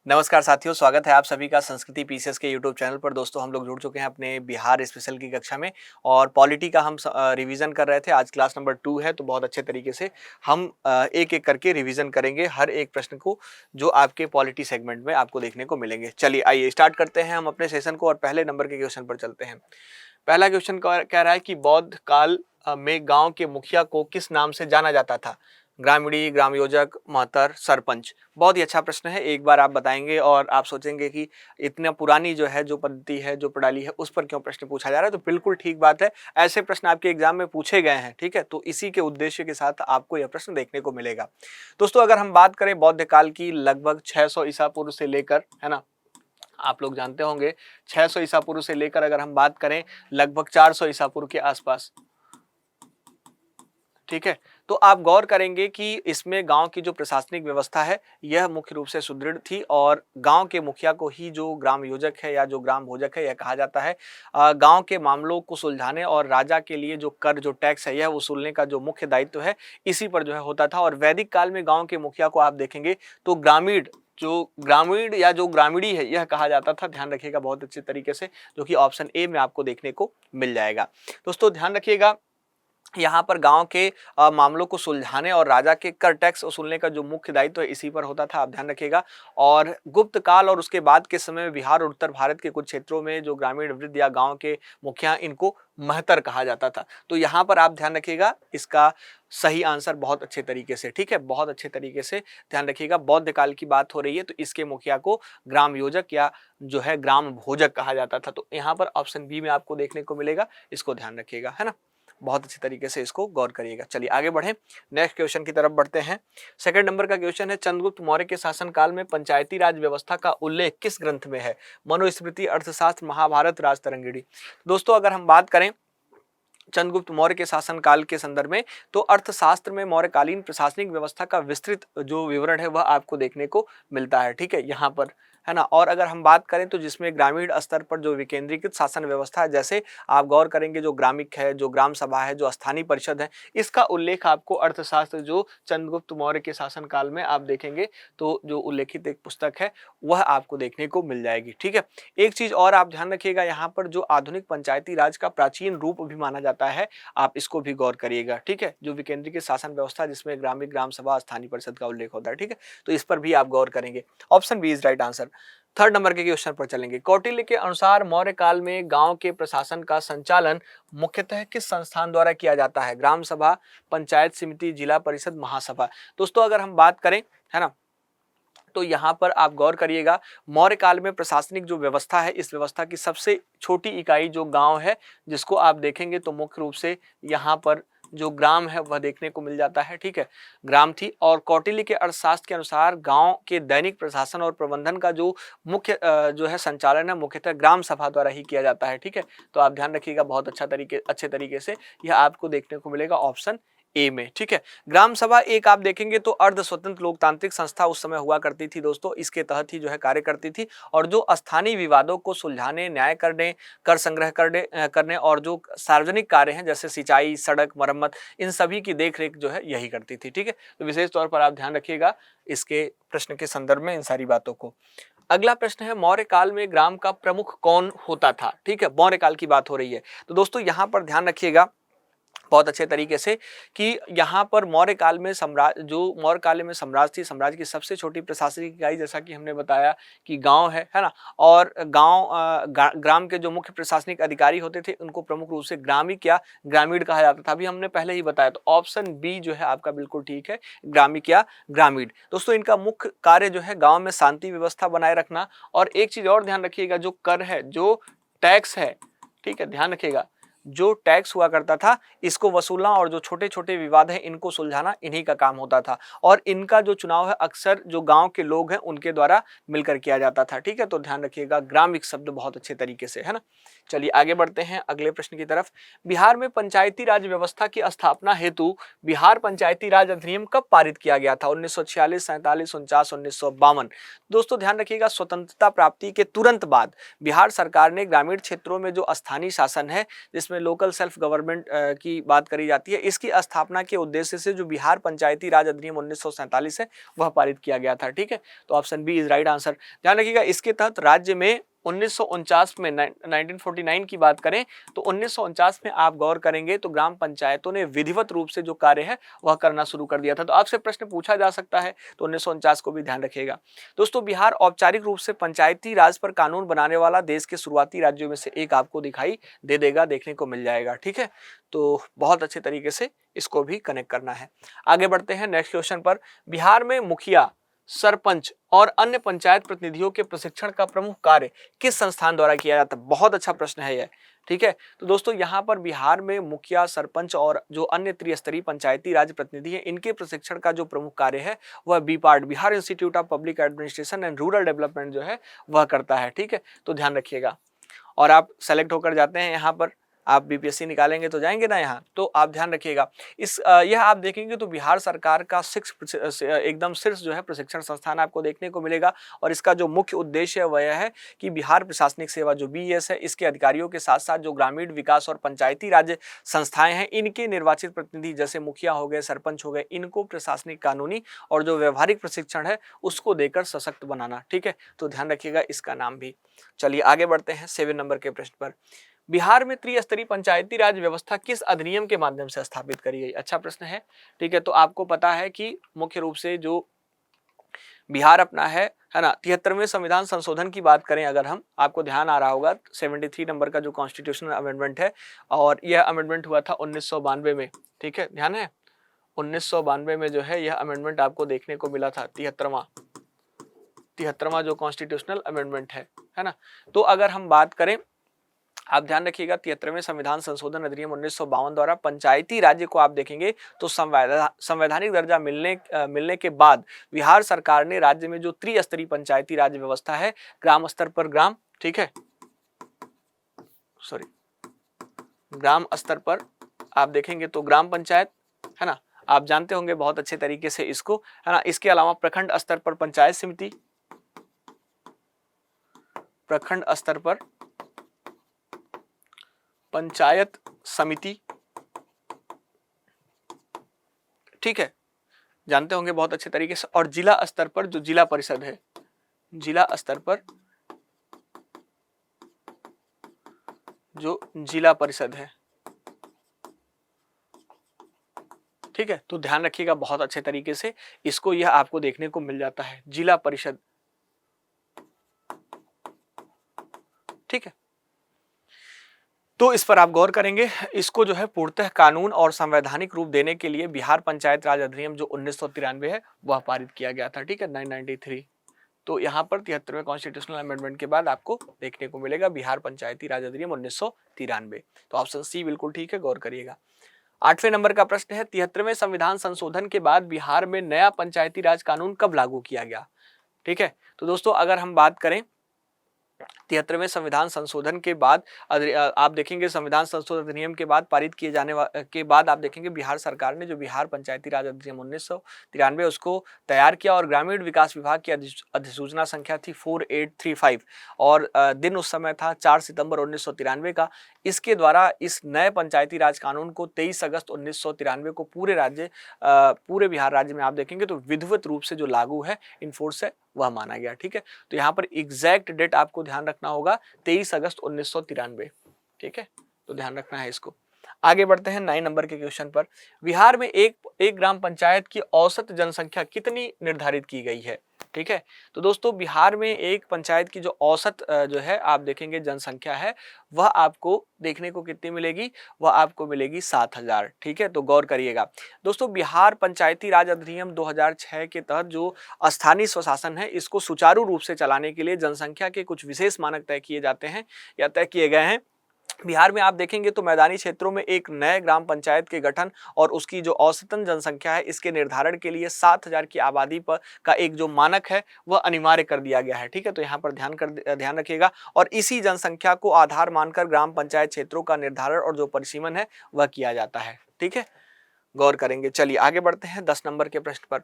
नमस्कार साथियों, स्वागत है आप सभी का संस्कृति पीसीएस के यूट्यूब चैनल पर। दोस्तों, हम लोग जुड़ चुके हैं अपने बिहार स्पेशल की कक्षा में और पॉलिटी का हम रिवीजन कर रहे थे। आज क्लास नंबर 2 है, तो बहुत अच्छे तरीके से हम एक-एक करके रिवीजन करेंगे हर एक प्रश्न को, जो आपके पॉलिटी सेगमेंट में आपको देखने को मिलेंगे। चलिए आइए स्टार्ट करते हैं हम अपने सेशन को और पहले नंबर के क्वेश्चन पर चलते हैं। पहला क्वेश्चन कह रहा है कि बौद्ध काल में गाँव के मुखिया को किस नाम से जाना जाता था? ग्रामीणी, ग्राम योजक, महतर, सरपंच। बहुत ही अच्छा प्रश्न है। एक बार आप बताएंगे और आप सोचेंगे कि इतना पुरानी जो पद्धति है, जो प्रणाली है, उस पर क्यों प्रश्न पूछा जा रहा है। तो बिल्कुल ठीक बात है, ऐसे प्रश्न आपके एग्जाम में पूछे गए हैं। ठीक है, तो इसी के उद्देश्य के साथ आपको यह प्रश्न देखने को मिलेगा। दोस्तों, अगर हम बात करें बौद्ध काल की, लगभग 600 ईसा पूर्व से लेकर, है ना, आप लोग जानते होंगे 600 ईसा पूर्व से लेकर अगर हम बात करें लगभग 400 ईसा पूर्व के आसपास। ठीक है, तो आप गौर करेंगे कि इसमें गांव की जो प्रशासनिक व्यवस्था है यह मुख्य रूप से सुदृढ़ थी और गांव के मुखिया को ही जो ग्राम योजक है या जो ग्राम भोजक है यह कहा जाता है। गांव के मामलों को सुलझाने और राजा के लिए जो कर, जो टैक्स है, यह वसूलने का जो मुख्य दायित्व है इसी पर होता था। और वैदिक काल में गाँव के मुखिया को आप देखेंगे तो ग्रामीण या जो ग्रामीणी है यह कहा जाता था। ध्यान रखिएगा बहुत अच्छे तरीके से, जो कि ऑप्शन ए में आपको देखने को मिल जाएगा। दोस्तों ध्यान रखिएगा, यहाँ पर गांव के मामलों को सुलझाने और राजा के कर टैक्स वसूलने का जो मुख्य दायित्व है इसी पर होता था, आप ध्यान रखिएगा। और गुप्त काल और उसके बाद के समय में बिहार और उत्तर भारत के कुछ क्षेत्रों में जो ग्रामीण वृद्ध या गांव के मुखिया, इनको महतर कहा जाता था। तो यहाँ पर आप ध्यान रखिएगा, इसका सही आंसर बहुत अच्छे तरीके से, ठीक है, बहुत अच्छे तरीके से ध्यान रखिएगा, बौद्ध काल की बात हो रही है तो इसके मुखिया को ग्राम योजक या ग्राम भोजक कहा जाता था। तो यहाँ पर ऑप्शन बी में आपको देखने को मिलेगा, इसको ध्यान रखिएगा, है ना। बहुत अच्छी तरीके से इसको गौर करिएगा। चलिए आगे बढ़ें, नेक्स्ट क्वेश्चन की तरफ बढ़ते हैं। सेकंड नंबर का क्वेश्चन है, चंद्रगुप्त मौर्य के शासन काल में पंचायती राज व्यवस्था का उल्लेख किस ग्रंथ में है? मनुस्मृति, अर्थशास्त्र, महाभारत, राजतरंगिणी। दोस्तों, अगर हम बात करें चंद्रगुप्त मौर्य के शासन काल के संदर्भ में, तो अर्थशास्त्र में मौर्यकालीन प्रशासनिक व्यवस्था का विस्तृत जो विवरण है वह आपको देखने को मिलता है। ठीक है, यहाँ पर, है ना। और अगर हम बात करें तो जिसमें ग्रामीण स्तर पर जो विकेंद्रीकृत शासन व्यवस्था है, जैसे आप गौर करेंगे जो ग्रामिक है, जो ग्राम सभा है, जो स्थानीय परिषद है, इसका उल्लेख आपको अर्थशास्त्र जो चंद्रगुप्त मौर्य के शासन काल में आप देखेंगे तो जो उल्लेखित एक पुस्तक है वह आपको देखने को मिल जाएगी। ठीक है, एक चीज और आप ध्यान रखिएगा, यहाँ पर जो आधुनिक पंचायती राज का प्राचीन रूप भी माना जाता है, आप इसको भी गौर करिएगा। ठीक है, जो विकेंद्रीकृत शासन व्यवस्था जिसमें ग्रामीण, ग्राम सभा, स्थानीय परिषद का उल्लेख होता है। ठीक है, तो इस पर भी आप गौर करेंगे। Option B is right answer. Third number के क्वेश्चन पर चलेंगे। कौटिल्य के अनुसार मौर्य काल में गांव के प्रशासन का संचालन मुख्यतः किस संस्थान द्वारा किया जाता है? ग्राम सभा, पंचायत समिति, जिला परिषद, महासभा। दोस्तों, अगर हम बात करें, है ना, तो यहाँ पर आप गौर करिएगा, मौर्य काल में प्रशासनिक जो व्यवस्था है, इस व्यवस्था की सबसे छोटी इकाई जो गांव है, जिसको आप देखेंगे तो मुख्य रूप से यहाँ पर जो ग्राम है वह देखने को मिल जाता है। ठीक है, ग्राम थी। और कौटिल्य के अर्थशास्त्र के अनुसार गांव के दैनिक प्रशासन और प्रबंधन का जो मुख्य संचालन है मुख्यतः ग्राम सभा द्वारा ही किया जाता है। ठीक है, तो आप ध्यान रखिएगा बहुत अच्छे तरीके से, यह आपको देखने को मिलेगा ऑप्शन ए में। ठीक है, ग्राम सभा एक आप देखेंगे तो अर्ध स्वतंत्र लोकतांत्रिक संस्था उस समय हुआ करती थी दोस्तों, इसके तहत ही कार्य करती थी और जो स्थानीय विवादों को सुलझाने, न्याय करने, कर संग्रह करने और जो सार्वजनिक कार्य हैं जैसे सिंचाई, सड़क मरम्मत, इन सभी की देखरेख यही करती थी। ठीक है, तो विशेष तौर पर आप ध्यान रखिएगा इसके प्रश्न के संदर्भ में इन सारी बातों को। अगला प्रश्न है, मौर्य काल में ग्राम का प्रमुख कौन होता था? ठीक है, मौर्य काल की बात हो रही है तो दोस्तों यहाँ पर ध्यान रखिएगा बहुत अच्छे तरीके से कि यहाँ पर मौर्य काल में साम्राज्य थी, साम्राज्य की सबसे छोटी प्रशासनिक इकाई जैसा कि हमने बताया कि गांव है ना। और ग्राम के जो मुख्य प्रशासनिक अधिकारी होते थे उनको प्रमुख रूप से ग्रामिक या ग्रामीण कहा जाता था, अभी हमने पहले ही बताया। तो ऑप्शन बी आपका बिल्कुल ठीक है, ग्रामिक या ग्रामीण। दोस्तों, इनका मुख्य कार्य गाँव में शांति व्यवस्था बनाए रखना। और एक चीज और ध्यान रखिएगा, जो कर है, जो टैक्स है, ठीक है, ध्यान रखिएगा, जो टैक्स हुआ करता था इसको वसूलना और जो छोटे छोटे विवाद हैं इनको सुलझाना इन्हीं का काम होता था। और इनका जो चुनाव है अक्सर जो गांव के लोग हैं उनके द्वारा मिलकर किया जाता था। ठीक है, तो ध्यान रखिएगा ग्रामिक शब्द बहुत अच्छे तरीके से, है ना। चलिए आगे बढ़ते हैं अगले प्रश्न की तरफ। बिहार में पंचायती राज व्यवस्था की स्थापना हेतु बिहार पंचायती राज अधिनियम कब पारित किया गया था? 1946, 47, 49, 1952। दोस्तों ध्यान रखिएगा, स्वतंत्रता प्राप्ति के तुरंत बाद बिहार सरकार ने ग्रामीण क्षेत्रों में जो स्थानीय शासन है जिसमें जिसमें लोकल सेल्फ गवर्नमेंट की बात करी जाती है, इसकी स्थापना के उद्देश्य से जो बिहार पंचायती राज अधिनियम 1947 है वह पारित किया गया था। ठीक है, तो option B is right answer. ध्यान रखिएगा, इसके तहत राज्य में 1949 में 1949 की बात करें तो 1949 में आप गौर करेंगे तो ग्राम पंचायतों ने विधिवत रूप से जो कार्य है वह करना शुरू कर दिया था। तो आपसे प्रश्न पूछा जा सकता है, तो 1949 को भी ध्यान रखिएगा। दोस्तों, बिहार औपचारिक रूप से पंचायती राज पर कानून बनाने वाला देश के शुरुआती राज्यों में से एक आपको दिखाई दे देगा, देखने को मिल जाएगा। ठीक है, तो बहुत अच्छे तरीके से इसको भी कनेक्ट करना है। आगे बढ़ते हैं नेक्स्ट क्वेश्चन पर। बिहार में मुखिया, सरपंच और अन्य पंचायत प्रतिनिधियों के प्रशिक्षण का प्रमुख कार्य किस संस्थान द्वारा किया जाता है? बहुत अच्छा प्रश्न है यह। ठीक है, तो दोस्तों यहाँ पर बिहार में मुखिया, सरपंच और जो अन्य त्रिस्तरीय पंचायती राज प्रतिनिधि हैं, इनके प्रशिक्षण का जो प्रमुख कार्य है वह BIPARD, Bihar institute of public administration and rural development जो है वह करता है। ठीक है, तो ध्यान रखिएगा। और आप सेलेक्ट होकर जाते हैं यहाँ पर, आप बीपीएससी निकालेंगे तो जाएंगे ना यहाँ, तो आप ध्यान रखिएगा। यह आप देखेंगे तो बिहार सरकार का एकदम शीर्ष जो है प्रशिक्षण संस्थान आपको देखने को मिलेगा। और इसका जो मुख्य उद्देश्य है वह यह है कि बिहार प्रशासनिक सेवा जो बीएस है, इसके अधिकारियों के साथ साथ जो ग्रामीण विकास और पंचायती राज संस्थाएं हैं, इनके निर्वाचित प्रतिनिधि जैसे मुखिया हो गए, सरपंच हो गए, इनको प्रशासनिक, कानूनी और जो व्यवहारिक प्रशिक्षण है उसको देकर सशक्त बनाना। ठीक है, तो ध्यान रखिएगा इसका नाम भी। चलिए आगे बढ़ते हैं 7 नंबर के प्रश्न पर। बिहार में त्रिस्तरीय पंचायती राज व्यवस्था किस अधिनियम के माध्यम से स्थापित करी गई? अच्छा प्रश्न है। ठीक है, तो आपको पता है कि मुख्य रूप से जो बिहार अपना है ना, 73वें संविधान संशोधन की बात करें अगर हम, आपको ध्यान आ रहा होगा 73 नंबर का जो कॉन्स्टिट्यूशनल अमेंडमेंट है, और यह अमेंडमेंट हुआ था 1992 में। ठीक है, ध्यान है 1992 में जो है यह अमेंडमेंट आपको देखने को मिला था, 73वां जो कॉन्स्टिट्यूशनल अमेंडमेंट है ना। तो अगर हम बात करें, आप ध्यान रखिएगा, 73वें संविधान संशोधन अधिनियम 1952 द्वारा पंचायती राज्य को आप देखेंगे तो संवैधानिक दर्जा मिलने के बाद बिहार सरकार ने राज्य में जो त्रिस्तरीय पंचायती राज व्यवस्था है, ग्राम स्तर पर ग्राम, ठीक है, ग्राम स्तर पर आप देखेंगे तो ग्राम पंचायत है ना, आप जानते होंगे बहुत अच्छे तरीके से इसको, है ना। इसके अलावा प्रखंड स्तर पर पंचायत समिति, प्रखंड स्तर पर पंचायत समिति, ठीक है, जानते होंगे बहुत अच्छे तरीके से। और जिला स्तर पर जो जिला परिषद है, जिला स्तर पर जो जिला परिषद है, ठीक है, तो ध्यान रखिएगा बहुत अच्छे तरीके से इसको, यह आपको देखने को मिल जाता है जिला परिषद। ठीक है, तो इस पर आप गौर करेंगे। इसको जो है पूर्णतः कानून और संवैधानिक रूप देने के लिए बिहार पंचायत राज अधिनियम जो 1993 है वह पारित किया गया था। ठीक है, 993। तो यहाँ पर 73वें कॉन्स्टिट्यूशनल अमेंडमेंट के बाद आपको देखने को मिलेगा बिहार पंचायती राज अधिनियम 1993। तो ऑप्शन सी बिल्कुल ठीक है, गौर करिएगा। 8वें नंबर का प्रश्न है, 73वें संविधान संशोधन के बाद बिहार में नया पंचायती राज कानून कब लागू किया गया? ठीक है, तो दोस्तों अगर हम बात करें 73वें संविधान संशोधन के बाद, आप देखेंगे संविधान संशोधन अधिनियम के बाद पारित किए जाने के बाद आप देखेंगे बिहार सरकार ने जो बिहार पंचायती राज अधिनियम 1993 उसको तैयार किया, और ग्रामीण विकास विभाग की अधिसूचना संख्या थी 4835 और दिन उस समय था 4 सितंबर 1993 का। इसके द्वारा इस नए पंचायती राज कानून को 23 अगस्त 1993 को पूरे बिहार राज्य में आप देखेंगे तो विधिवत रूप से जो लागू है, इनफोर्स है, वह माना गया। ठीक है, तो यहाँ पर एग्जैक्ट डेट आपको ध्यान रखना होगा 23 अगस्त 1993। ठीक है, तो ध्यान रखना है इसको। आगे बढ़ते हैं 9 नंबर के क्वेश्चन पर। बिहार में एक ग्राम पंचायत की औसत जनसंख्या कितनी निर्धारित की गई है? ठीक है, तो दोस्तों बिहार में एक पंचायत की जो औसत जो है आप देखेंगे जनसंख्या है, वह आपको देखने को कितनी मिलेगी? वह आपको मिलेगी 7000। ठीक है, तो गौर करिएगा दोस्तों, बिहार पंचायती राज अधिनियम 2006 के तहत जो स्थानीय स्वशासन है, इसको सुचारू रूप से चलाने के लिए जनसंख्या के कुछ विशेष मानक तय किए जाते हैं या तय किए गए हैं। बिहार में आप देखेंगे तो मैदानी क्षेत्रों में एक नए ग्राम पंचायत के गठन और उसकी जो औसतन जनसंख्या है, इसके निर्धारण के लिए 7000 की आबादी पर का एक जो मानक है वह अनिवार्य कर दिया गया है। ठीक है, तो यहाँ पर ध्यान रखिएगा, और इसी जनसंख्या को आधार मानकर ग्राम पंचायत क्षेत्रों का निर्धारण और जो परिसीमन है वह किया जाता है। ठीक है, गौर करेंगे। चलिए आगे बढ़ते हैं 10 नंबर के प्रश्न पर।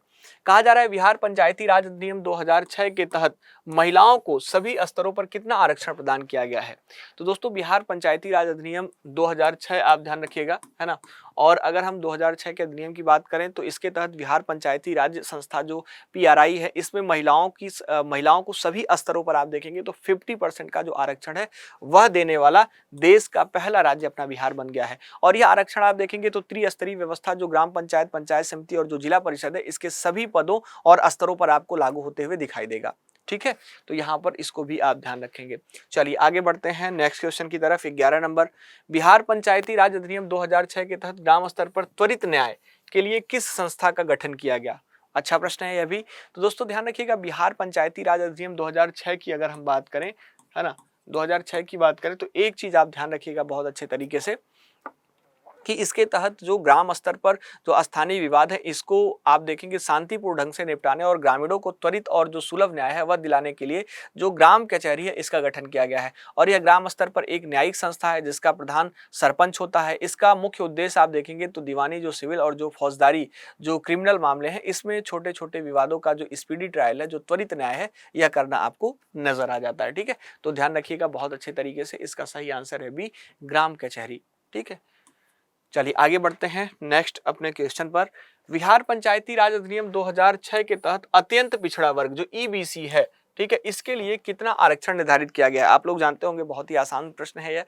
कहा जा रहा है बिहार पंचायती राज अधिनियम 2006 के तहत महिलाओं को सभी स्तरों पर कितना आरक्षण प्रदान किया गया है। तो दोस्तों बिहार पंचायती राज अधिनियम 2006 आप ध्यान रखिएगा, है ना। और अगर हम 2006 के अधिनियम की बात करें तो इसके तहत बिहार पंचायती राज संस्था जो पीआरआई है, इसमें महिलाओं को सभी स्तरों पर आप देखेंगे तो 50% का जो आरक्षण है वह देने वाला देश का पहला राज्य अपना बिहार बन गया है। और यह आरक्षण आप देखेंगे तो त्रिस्तरीय व्यवस्था जो ग्राम पंचायत, पंचायत समिति और जो जिला परिषद है, इसके सभी पदों और स्तरों पर आपको लागू होते हुए दिखाई देगा। ठीक है, तो यहाँ पर इसको भी आप ध्यान रखेंगे। चलिए आगे बढ़ते हैं नेक्स्ट क्वेश्चन की तरफ। 11 नंबर, बिहार पंचायती राज अधिनियम 2006 के तहत ग्राम स्तर पर त्वरित न्याय के लिए किस संस्था का गठन किया गया। अच्छा प्रश्न है यह भी। तो दोस्तों ध्यान रखिएगा, बिहार पंचायती राज अधिनियम 2006 की अगर हम बात करें, है ना, 2006 की बात करें तो एक चीज आप ध्यान रखिएगा बहुत अच्छे तरीके से कि इसके तहत जो ग्राम स्तर पर जो स्थानीय विवाद है, इसको आप देखेंगे शांतिपूर्ण ढंग से निपटाने और ग्रामीणों को त्वरित और जो सुलभ न्याय है वह दिलाने के लिए जो ग्राम कचहरी है इसका गठन किया गया है। और यह ग्राम स्तर पर एक न्यायिक संस्था है जिसका प्रधान सरपंच होता है। इसका मुख्य उद्देश्य आप देखेंगे तो दीवानी, जो सिविल और जो फौजदारी, जो क्रिमिनल मामले हैं, इसमें छोटे छोटे विवादों का जो स्पीडी ट्रायल है, जो त्वरित न्याय है, यह करना आपको नजर आ जाता है। ठीक है, तो ध्यान रखिएगा बहुत अच्छे तरीके से। इसका सही आंसर है बी, ग्राम कचहरी। ठीक है, चलिए आगे बढ़ते हैं नेक्स्ट अपने क्वेश्चन पर। बिहार पंचायती राज अधिनियम 2006 के तहत अत्यंत पिछड़ा वर्ग जो ईबीसी है, ठीक है, इसके लिए कितना आरक्षण निर्धारित किया गया है। आप लोग जानते होंगे, बहुत ही आसान प्रश्न है यह।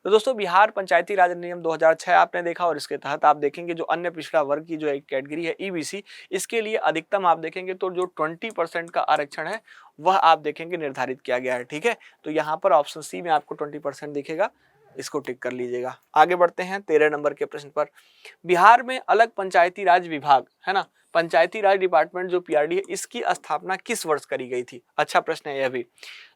तो दोस्तों बिहार पंचायती राज अधिनियम 2006 आपने देखा और इसके तहत आप देखेंगे जो अन्य पिछड़ा वर्ग की जो एक कैटेगरी है ईबीसी, इसके लिए अधिकतम आप देखेंगे तो जो 20% का आरक्षण है वह आप देखेंगे निर्धारित किया गया है। ठीक है, तो यहाँ पर ऑप्शन सी में आपको 20% दिखेगा, इसको टिक कर लीजिएगा। आगे बढ़ते हैं 13 नंबर के प्रश्न पर। बिहार में अलग पंचायती राज विभाग, है ना, पंचायती राज डिपार्टमेंट जो पीआरडी है, इसकी स्थापना किस वर्ष करी गई थी। अच्छा प्रश्न है यह भी।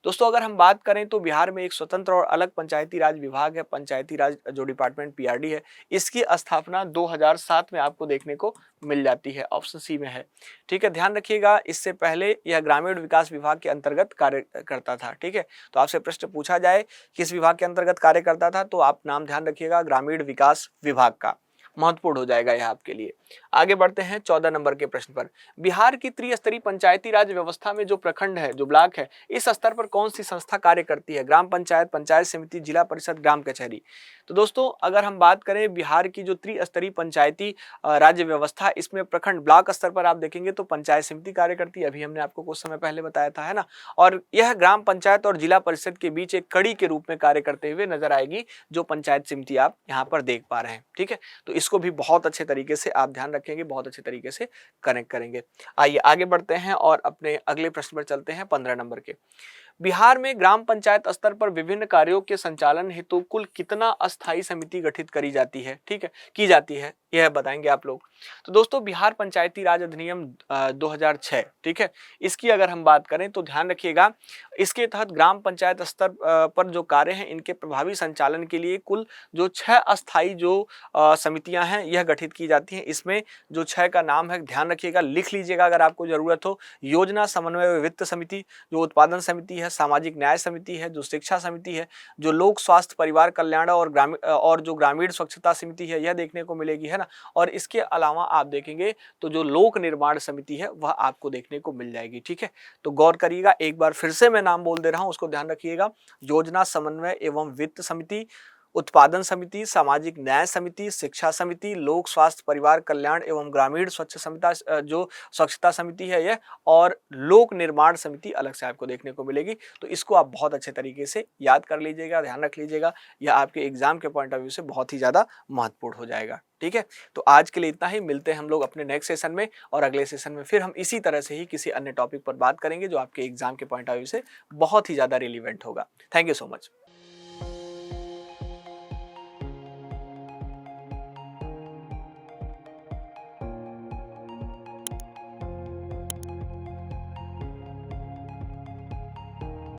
दोस्तों अगर हम बात करें तो बिहार में एक स्वतंत्र और अलग पंचायती राज विभाग है, पंचायती राज जो डिपार्टमेंट पीआरडी है, इसकी स्थापना 2007 में आपको देखने को मिल जाती है, ऑप्शन सी में है। ठीक है, ध्यान रखिएगा इससे पहले यह ग्रामीण विकास विभाग के अंतर्गत कार्य करता था। ठीक है, तो आपसे प्रश्न पूछा जाए किस विभाग के अंतर्गत कार्य करता था, तो आप नाम ध्यान रखिएगा ग्रामीण विकास विभाग का, महत्वपूर्ण हो जाएगा यह आपके लिए। आगे बढ़ते हैं 14 नंबर के प्रश्न पर। बिहार की त्रिस्तरीय पंचायती राज व्यवस्था में जो प्रखंड है, जो ब्लॉक है, इस स्तर पर कौन सी संस्था कार्य करती है। ग्राम पंचायत, पंचायत समिति, जिला परिषद, ग्राम कचहरी। तो दोस्तों अगर हम बात करें बिहार की जो त्रिस्तरीय पंचायती राज्य व्यवस्था, इसमें प्रखंड ब्लॉक स्तर पर आप देखेंगे तो पंचायत समिति कार्य करती है, अभी हमने आपको कुछ समय पहले बताया था, है ना। और यह ग्राम पंचायत और जिला परिषद के बीच एक कड़ी के रूप में कार्य करते हुए नजर आएगी, जो पंचायत समिति आप यहाँ पर देख पा रहे हैं। ठीक है, तो इसको भी बहुत अच्छे तरीके से आप ध्यान रखेंगे, बहुत अच्छे तरीके से कनेक्ट करेंगे। आइए आगे बढ़ते हैं और अपने अगले प्रश्न पर चलते हैं 15 नंबर के। बिहार में ग्राम पंचायत स्तर पर विभिन्न कार्यों के संचालन हेतु कुल कितना अस्थायी समिति गठित करी जाती है, ठीक है, की जाती है, यह बताएंगे आप लोग। तो दोस्तों बिहार पंचायती राज अधिनियम 2006, ठीक है, इसकी अगर हम बात करें तो ध्यान रखिएगा इसके तहत ग्राम पंचायत स्तर पर जो कार्य हैं, इनके प्रभावी संचालन के लिए कुल जो 6 अस्थायी जो समितियां हैं यह गठित की जाती हैं। इसमें जो 6 का नाम है, ध्यान रखिएगा, लिख लीजिएगा अगर आपको जरूरत हो। योजना समन्वय व वित्त समिति, जो उत्पादन समिति है, सामाजिक न्याय समिति है, जो शिक्षा समिति है, जो लोक स्वास्थ्य परिवार कल्याण और जो ग्रामीण स्वच्छता समिति है, यह देखने को मिलेगी, है ना। और इसके अलावा आप देखेंगे तो जो लोक निर्माण समिति है वह आपको देखने को मिल जाएगी। ठीक है, तो गौर करिएगा, एक बार फिर से मैं नाम बोल दे रहा हूं, उसको ध्यान रखिएगा। योजना समन्वय एवं वित्त समिति, उत्पादन समिति, सामाजिक न्याय समिति, शिक्षा समिति, लोक स्वास्थ्य परिवार कल्याण एवं ग्रामीण जो स्वच्छता समिति है यह, और लोक निर्माण समिति अलग से आपको देखने को मिलेगी। तो इसको आप बहुत अच्छे तरीके से याद कर लीजिएगा, ध्यान रख लीजिएगा, यह आपके एग्जाम के पॉइंट ऑफ व्यू से बहुत ही ज्यादा महत्वपूर्ण हो जाएगा। ठीक है, तो आज के लिए इतना ही। मिलते हैं हम लोग अपने नेक्स्ट सेशन में, और अगले सेशन में फिर हम इसी तरह से ही किसी अन्य टॉपिक पर बात करेंगे जो आपके एग्जाम के पॉइंट ऑफ व्यू से बहुत ही ज्यादा रिलेवेंट होगा। Thank you so much.